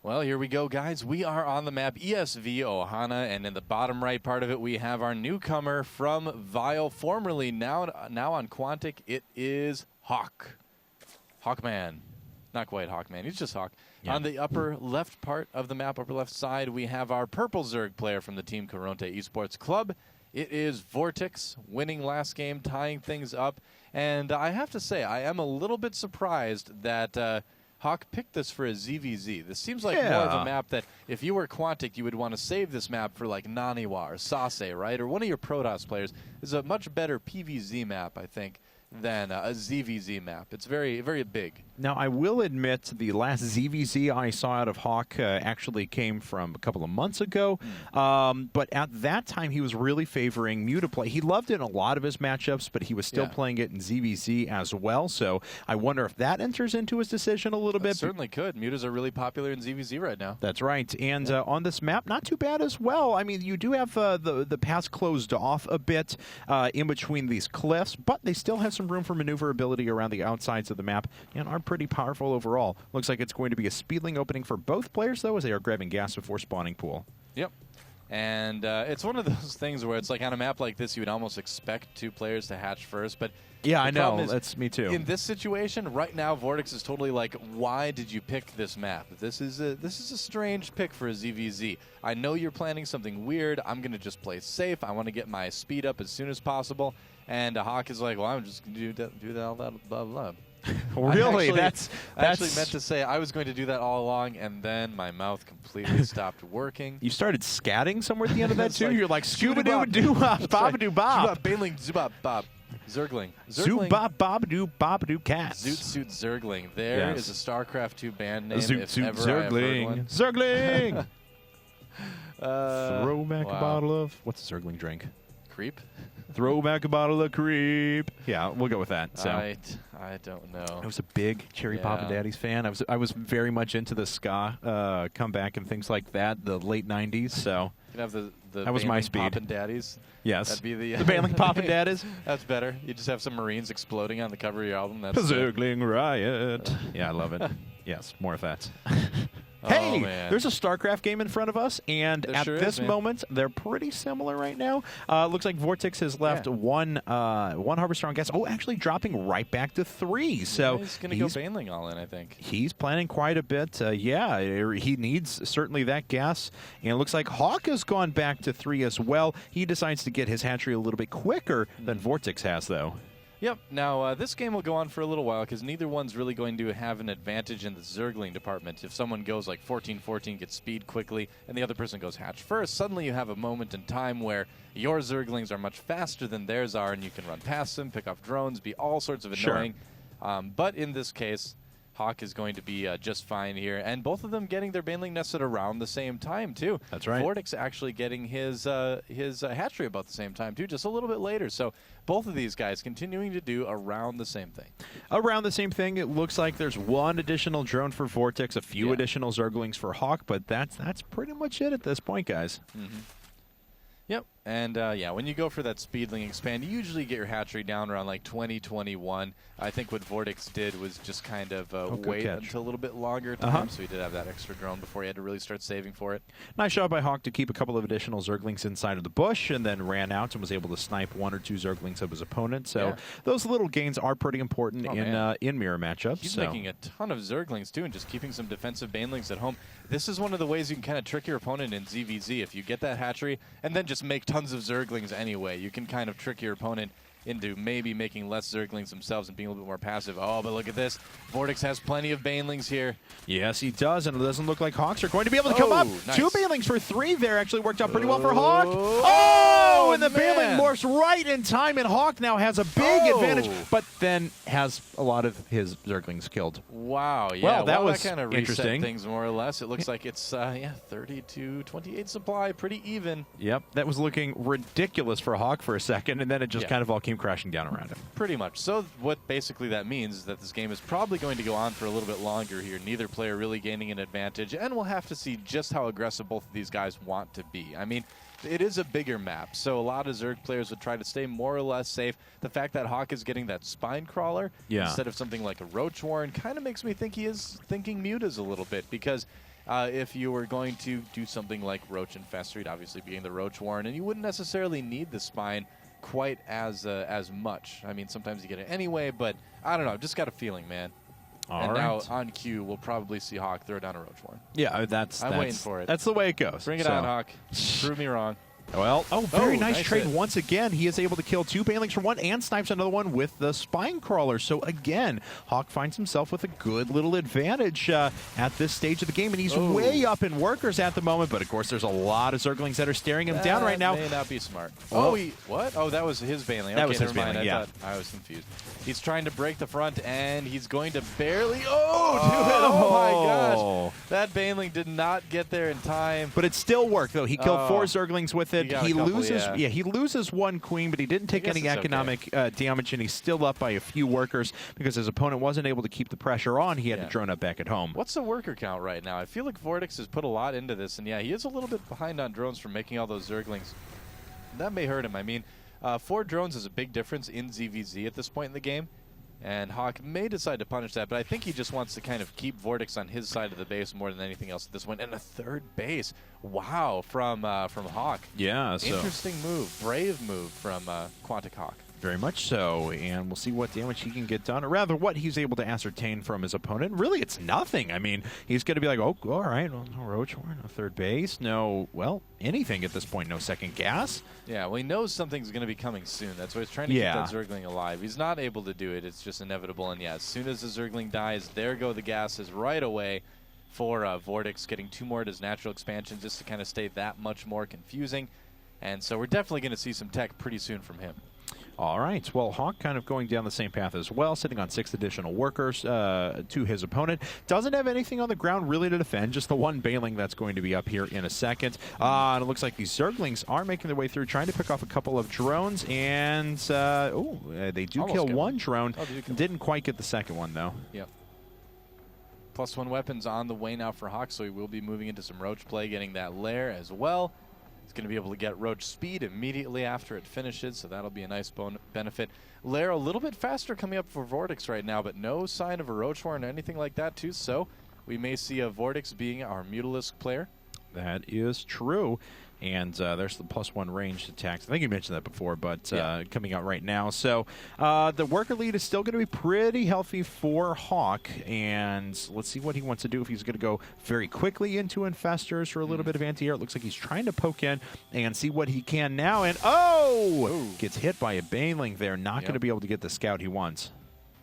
Well, here we go, guys. We are on the map ESV Ohana, and in the bottom right part of it, we have our newcomer from Vile, formerly now on Quantic. It is Hawk. Hawkman. Not quite Hawkman. He's just Hawk. Yeah. On the upper left part of the map, upper left side, we have our purple Zerg player from the team Karont3 Esports Club. It is Vortex, winning last game, tying things up. And I have to say, I am a little bit surprised that Hawk picked this for a ZVZ. This seems like more of a map that if you were Quantic, you would want to save this map for like Naniwa or Sase, right? Or one of your Protoss players. It's a much better PVZ map, I think, than a ZVZ map. It's very, very big. Now, I will admit the last ZVZ I saw out of Hawk actually came from a couple of months ago. But at that time, he was really favoring Mutaplay. He loved it in a lot of his matchups, but he was still playing it in ZVZ as well. So I wonder if that enters into his decision a little bit. Certainly could. Mutas are really popular in ZVZ right now. That's right. And on this map, not too bad as well. I mean, you do have the paths closed off a bit in between these cliffs, but they still have some room for maneuverability around the outsides of the map and are pretty powerful overall. Looks like it's going to be a speedling opening for both players, though, as they are grabbing gas before spawning pool. Yep. And it's one of those things where it's like on a map like this, you would almost expect two players to hatch first, but yeah, I know. That's me too. In this situation, right now, Vortex is totally like, why did you pick this map? This is a strange pick for a ZVZ. I know you're planning something weird. I'm going to just play safe. I want to get my speed up as soon as possible. And Hawk is like, well, I'm just going to do that, all that, blah, blah. Really? I actually meant to say I was going to do that all along, and then my mouth completely stopped working. You started scatting somewhere at the end of that, too? You're like, scuba-doo-doo-bop-bop-doo-bop. Bailing, zubop-bop. Zergling. Zoop-bop-bop-doo-bop-doo cats. Zoot Zergling. There is a StarCraft 2 band name. Zoot Zergling. Zergling! Throwback a bottle of... What's a Zergling drink? Creep? Throwback a bottle of creep. Yeah, we'll go with that. So I don't know. I was a big Cherry Papa Daddy's fan. I was very much into the ska comeback and things like that, the late 90s. So you can have the that was my speed. Poppin' Daddies. Yes. That'd be the Bailing Poppin' Daddies. That's better. You just have some Marines exploding on the cover of your album. That's Zergling Riot. Yeah, I love it. Yes, more of that. Hey, there's a StarCraft game in front of us, and at this moment, they're pretty similar right now. Looks like Vortex has left one Harvester on gas. Oh, actually dropping right back to 3. So he's going to go Baneling all in, I think. He's planning quite a bit. Yeah, he needs certainly that gas. And it looks like Hawk has gone back to 3 as well. He decides to get his hatchery a little bit quicker than Vortex has, though. Yep. Now, this game will go on for a little while because neither one's really going to have an advantage in the Zergling department. If someone goes like 14-14, gets speed quickly, and the other person goes hatch first, suddenly you have a moment in time where your Zerglings are much faster than theirs are, and you can run past them, pick off drones, be all sorts of annoying. Sure. But in this case, Hawk is going to be just fine here, and both of them getting their Baneling nested around the same time, too. That's right. Vortex actually getting his hatchery about the same time, too, just a little bit later. So both of these guys continuing to do around the same thing. Around the same thing. It looks like there's one additional drone for Vortex, a few additional Zerglings for Hawk, but that's pretty much it at this point, guys. Yep, and yeah, when you go for that Speedling expand, you usually get your hatchery down around like 20-21. I think what Vortex did was just kind of wait until a little bit longer time, so he did have that extra drone before he had to really start saving for it. Nice job by Hawk to keep a couple of additional Zerglings inside of the bush, and then ran out and was able to snipe 1 or 2 Zerglings of his opponent. So those little gains are pretty important in mirror matchups. He's making a ton of Zerglings too, and just keeping some defensive Banelings at home. This is one of the ways you can kind of trick your opponent in ZVZ. If you get that hatchery and then just make tons of Zerglings anyway, you can kind of trick your opponent into maybe making less Zerglings themselves and being a little bit more passive. Oh, but look at this. Vortex has plenty of Banelings here. Yes, he does, and it doesn't look like Hawks are going to be able to come up. Nice. 2 Banelings for 3 there actually worked out pretty well for Hawk. Oh, and the Baneling morphs right in time, and Hawk now has a big advantage, but then has a lot of his Zerglings killed. Wow, yeah. Well, that was kind of interesting. Reset things more or less. It looks like it's 30-28 supply, pretty even. Yep, that was looking ridiculous for Hawk for a second, and then it just kind of all came crashing down around him. Pretty much. So what basically that means is that this game is probably going to go on for a little bit longer here. Neither player really gaining an advantage, and we'll have to see just how aggressive both of these guys want to be. I mean, it is a bigger map, so a lot of Zerg players would try to stay more or less safe. The fact that Hawk is getting that Spine Crawler instead of something like a Roach Warren kind of makes me think he is thinking Mutas a little bit, because if you were going to do something like Roach Infestor, you'd obviously be in the Roach Warren, and you wouldn't necessarily need the Spine quite as much. I mean, sometimes you get it anyway, but I don't know. Just got a feeling, man. Now on cue, we'll probably see Hawk throw down a Roach Warren. Yeah, I'm waiting for it. That's the way it goes. Bring it on, Hawk. Prove me wrong. Well, very nice trade hit. once again. He is able to kill 2 Banelings for 1 and snipes another one with the Spine Crawler. So again, Hawk finds himself with a good little advantage at this stage of the game, and he's way up in workers at the moment. But of course, there's a lot of Zerglings that are staring him down right now. May not be smart. Well, what? Oh, that was his Baneling. That okay, was his never mind. Baneling, I thought I was confused. He's trying to break the front, and he's going to barely. Oh my gosh! That Baneling did not get there in time. But it still worked, though. He killed 4 Zerglings with it. He loses. Yeah, he loses 1 queen, but he didn't take any economic damage, and he's still up by a few workers because his opponent wasn't able to keep the pressure on. He had to drone up back at home. What's the worker count right now? I feel like Vortex has put a lot into this, and yeah, he is a little bit behind on drones for making all those Zerglings. That may hurt him. I mean, 4 drones is a big difference in ZVZ at this point in the game. And Hawk may decide to punish that, but I think he just wants to kind of keep Vortex on his side of the base more than anything else at this point. And a 3rd base, wow, from Hawk. Yeah, so interesting move, brave move from Quantic.Hawk. Very much so, and we'll see what damage he can get done, or rather what he's able to ascertain from his opponent. Really, it's nothing. I mean, he's going to be like, oh, all right, well, no Roach Warren, no 3rd base, no, well, anything at this point, no 2nd gas. Yeah, well, he knows something's going to be coming soon. That's why he's trying to keep that Zergling alive. He's not able to do it. It's just inevitable, and yeah, as soon as the Zergling dies, there go the gases right away for Vortex, getting 2 more at his natural expansion just to kind of stay that much more confusing. And so we're definitely going to see some tech pretty soon from him. All right. Well, Hawk kind of going down the same path as well, sitting on 6 additional workers to his opponent. Doesn't have anything on the ground really to defend, just the 1 Baneling that's going to be up here in a second. And it looks like these Zerglings are making their way through, trying to pick off a couple of drones, and they do kill 1 drone. Didn't quite get the 2nd one, though. Yep. +1 weapons on the way now for Hawk, so he will be moving into some Roach play, getting that lair as well. He's going to be able to get Roach speed immediately after it finishes, so that'll be a nice benefit. Lair a little bit faster coming up for Vortex right now, but no sign of a Roach Warren or anything like that, too, so we may see a Vortex being our Mutalisk player. That is true. And there's the +1 ranged attacks. I think you mentioned that before, but coming out right now. So the worker lead is still going to be pretty healthy for Hawk. And let's see what he wants to do. If he's going to go very quickly into Infestors for a little bit of anti-air. It looks like he's trying to poke in and see what he can now. And gets hit by a Baneling there. Not going to be able to get the scout he wants.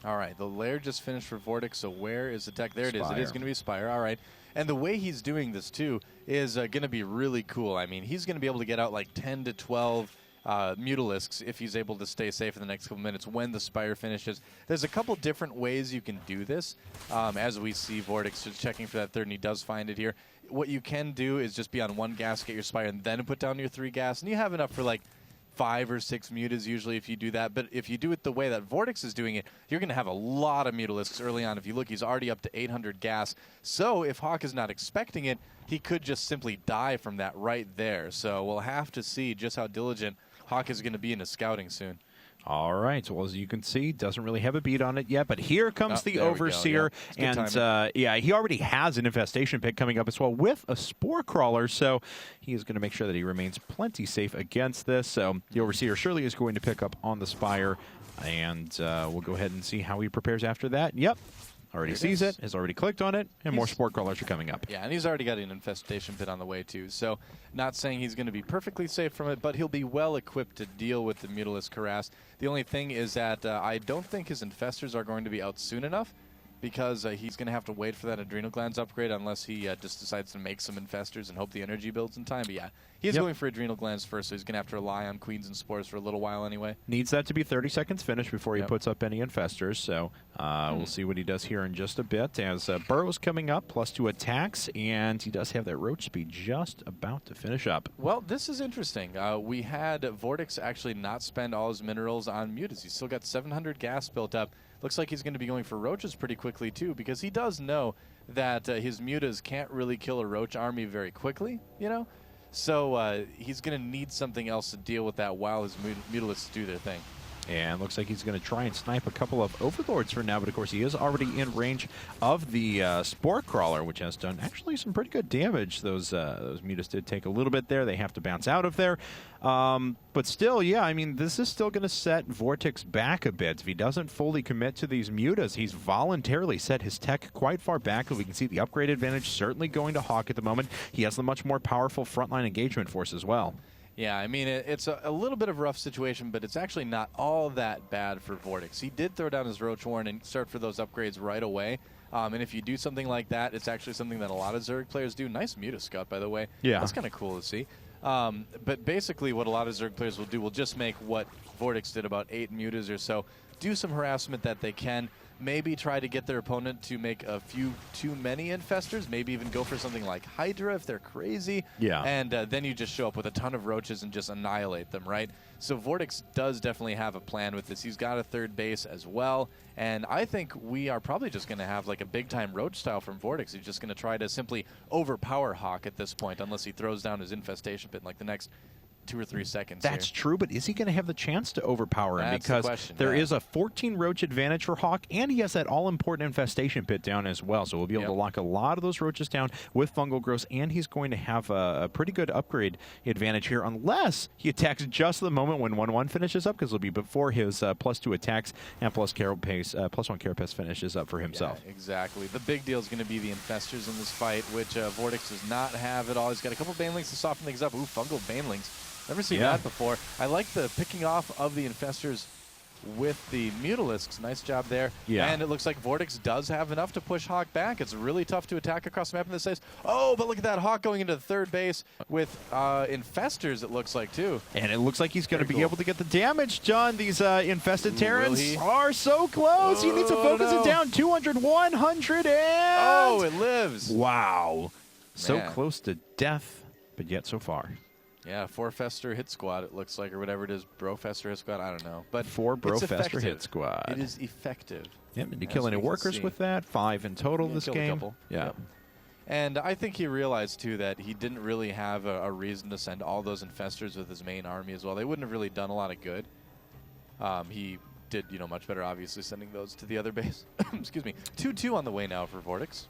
All right, the lair just finished for Vortex, so where is the tech? There it is. It is going to be Spire. All right. And the way he's doing this, too, is going to be really cool. I mean, he's going to be able to get out like 10 to 12 Mutalisks if he's able to stay safe in the next couple minutes when the Spire finishes. There's a couple different ways you can do this. As we see Vortex just checking for that 3rd, and he does find it here. What you can do is just be on 1 gas, get your Spire, and then put down your 3 gas. And you have enough for like 5 or 6 mutas usually if you do that. But if you do it the way that Vortex is doing it, you're going to have a lot of Mutalisks early on. If you look, he's already up to 800 gas. So if Hawk is not expecting it, he could just simply die from that right there. So we'll have to see just how diligent Hawk is going to be in his scouting soon. All right. Well, as you can see, doesn't really have a beat on it yet, but here comes the Overseer. And, he already has an Infestation pick coming up as well with a Spore Crawler, so he is going to make sure that he remains plenty safe against this. So the Overseer surely is going to pick up on the Spire, and we'll go ahead and see how he prepares after that. Yep. Already sees it, has already clicked on it, and more Spore Crawlers are coming up. Yeah, and he's already got an Infestation pit on the way, too. So not saying he's going to be perfectly safe from it, but he'll be well-equipped to deal with the Mutalisk harass. The only thing is that I don't think his Infestors are going to be out soon enough, because he's going to have to wait for that Adrenal Glands upgrade unless he just decides to make some Infestors and hope the energy builds in time. But yeah, he's going for Adrenal Glands first, so he's going to have to rely on Queens and Spores for a little while anyway. Needs that to be 30 seconds finished before he puts up any Infestors, so we'll see what he does here in just a bit. As Burrow's coming up, +2 attacks, and he does have that Roach speed just about to finish up. Well, this is interesting. We had Vortex actually not spend all his minerals on mutas. He's still got 700 gas built up. Looks like he's going to be going for Roaches pretty quickly, too, because he does know that his mutas can't really kill a Roach army very quickly, you know? So he's going to need something else to deal with that while his Mutalisks do their thing. And looks like he's going to try and snipe a couple of Overlords for now, but of course he is already in range of the Spore Crawler, which has done actually some pretty good damage. Those mutas did take a little bit there. They have to bounce out of there. But still, yeah, I mean, this is still going to set Vortex back a bit. If he doesn't fully commit to these mutas, he's voluntarily set his tech quite far back. We can see the upgrade advantage certainly going to Hawk at the moment. He has the much more powerful frontline engagement force as well. Yeah, I mean, it's a little bit of a rough situation, but it's actually not all that bad for Vortex. He did throw down his Roach Warren and start for those upgrades right away. And if you do something like that, it's actually something that a lot of Zerg players do. Nice Muta Scout, by the way. Yeah. That's kind of cool to see. But basically what a lot of Zerg players will do will just make what Vortex did, about 8 mutas or so, do some harassment that they can, maybe try to get their opponent to make a few too many infestors, maybe even go for something like Hydra if they're crazy. Yeah. And then you just show up with a ton of roaches and just annihilate them, right? So Vortex does definitely have a plan with this. He's got a third base as well. And I think we are probably just going to have like a big-time roach style from Vortex. He's just going to try to simply overpower Hawk at this point, unless he throws down his infestation pit in like the next 2 or 3 seconds. That's true, but is he going to have the chance to overpower him? That's because the question, there is a 14 roach advantage for Hawk, and he has that all-important infestation pit down as well. So we'll be able to lock a lot of those roaches down with fungal growth, and he's going to have a pretty good upgrade advantage here, unless he attacks just the moment when 1-1 finishes up, because it'll be before his +2 attacks and +1 Carapace finishes up for himself. Yeah, exactly. The big deal is going to be the infestors in this fight, which Vortex does not have at all. He's got a couple banelings to soften things up. Ooh, fungal banelings. Never seen that before. I like the picking off of the infestors with the Mutalisks. Nice job there. Yeah. And it looks like Vortex does have enough to push Hawk back. It's really tough to attack across the map in this phase. Oh, but look at that Hawk going into the third base with infestors, it looks like, too. And it looks like he's going to be able to get the damage, John. These infested Terrans are so close. He needs to focus it down. 200, 100, and... Oh, it lives. Wow. So close to death, but yet so far. Yeah, 4-Fester hit squad, it looks like, or whatever it is. Bro-Fester hit squad, I don't know. But 4 Bro-Fester hit squad. It is effective. Yep, did you kill any workers with that? 5 in total this game. A couple. Yeah. Yep. And I think he realized, too, that he didn't really have a reason to send all those infestors with his main army as well. They wouldn't have really done a lot of good. He did, much better, obviously, sending those to the other base. Excuse me. 2-2 on the way now for Vortex.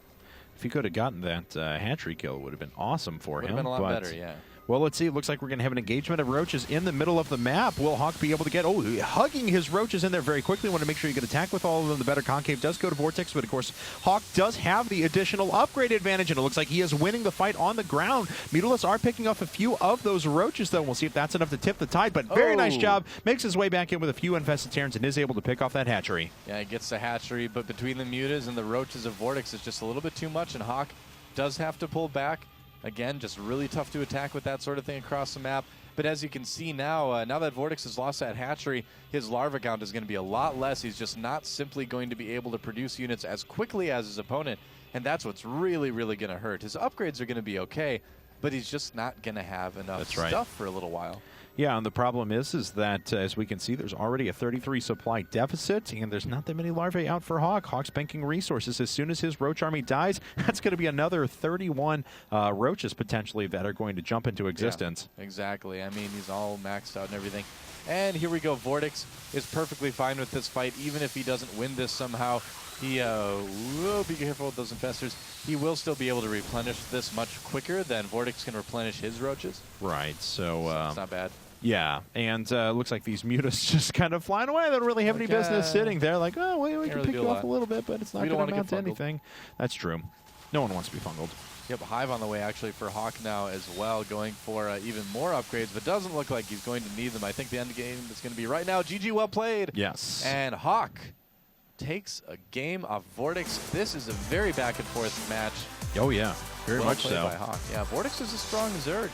If he could have gotten that hatchery kill, it would have been awesome for him. Would have been a lot better, yeah. Well, let's see. It looks like we're going to have an engagement of roaches in the middle of the map. Will Hawk be able to get... Oh, hugging his roaches in there very quickly. Want to make sure you can attack with all of them. The better concave does go to Vortex, but of course, Hawk does have the additional upgrade advantage, and it looks like he is winning the fight on the ground. Mutalisks are picking off a few of those roaches, though. We'll see if that's enough to tip the tide, but very nice job. Makes his way back in with a few infested Terrans and is able to pick off that hatchery. Yeah, he gets the hatchery, but between the mutas and the roaches of Vortex, it's just a little bit too much, and Hawk does have to pull back. Again, just really tough to attack with that sort of thing across the map. But as you can see now, now that Vortex has lost that hatchery, his larva count is going to be a lot less. He's just not simply going to be able to produce units as quickly as his opponent, and that's what's really, really going to hurt. His upgrades are going to be okay, but he's just not going to have enough stuff for a little while. Yeah, and the problem is that, as we can see, there's already a 33 supply deficit, and there's not that many larvae out for Hawk. Hawk's banking resources. As soon as his roach army dies, that's going to be another 31 roaches, potentially, that are going to jump into existence. Yeah, exactly. I mean, he's all maxed out and everything. And here we go. Vortex is perfectly fine with this fight, even if he doesn't win this somehow. He will be careful with those infestors. He will still be able to replenish this much quicker than Vortex can replenish his roaches. Right, so it's not bad. Yeah, and looks like these mutas just kind of flying away. They don't really have any business sitting there like, oh, we can pick you off a little bit, but it's not going to amount to anything. That's true. No one wants to be fungled. Yep, Hive on the way actually for Hawk now as well, going for even more upgrades, but doesn't look like he's going to need them. I think the end game is going to be right now. GG, well played. Yes. And Hawk takes a game off Vortex. This is a very back and forth match. Oh, yeah. Very much so. By Hawk. Yeah, Vortex is a strong Zerg.